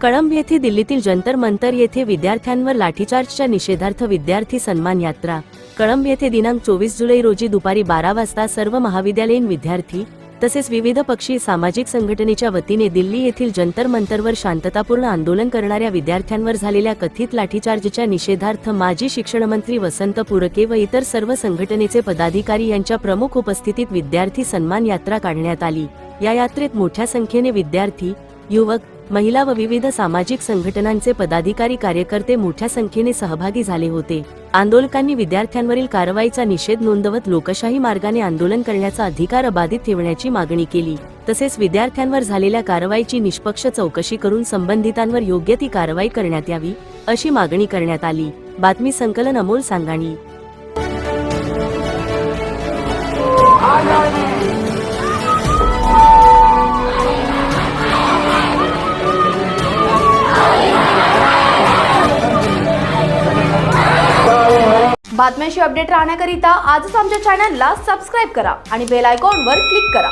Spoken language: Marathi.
कळंब येथे दिल्लीतील जंतर मंतर येथे विद्यार्थ्यांवर लाठीचार्जच्या निषेधार्थ विद्यार्थी सन्मान यात्रा। कळंब येथे दिनांक 24 जुलै रोजी दुपारी 12 वाजता सर्व महाविद्यालयीन विद्यार्थी तसेच विविध पक्षी सामाजिक संघटनेच्या वतीने दिल्ली येथील जंतर मंतरवर शांततापूर्ण आंदोलन करणाऱ्या विद्यार्थ्यांवर झालेल्या कथित लाठीचार्जच्या निषेधार्थ माजी शिक्षणमंत्री वसंत पुरके व इतर सर्व संघटनेचे पदाधिकारी यांच्या प्रमुख उपस्थितीत विद्यार्थी सन्मान यात्रा काढण्यात आली। या यात्रेत मोठ्या संख्येने विद्यार्थी, युवक, महिला व विविध सामाजिक संघटनांचे पदाधिकारी कार्यकर्ते मोठ्या संख्येने सहभागी झाले होते। आंदोलकांनी विद्यार्थ्यांवरील कारवाईचा निषेध नोंदवत लोकशाही मार्गाने आंदोलन करण्याचा अधिकार अबाधित ठेवण्याची मागणी केली। तसेच विद्यार्थ्यांवर झालेल्या कारवाईची निष्पक्ष चौकशी करून संबंधितांवर योग्य ती कारवाई करण्यात यावी अशी मागणी करण्यात आली। बातमी संकलन अमोल सांगाणी। बातम्यांशी अपडेट राहण्याकरिता आजच आमच्या चॅनलला सबस्क्राइब करा आणि बेल आयकॉनवर क्लिक करा।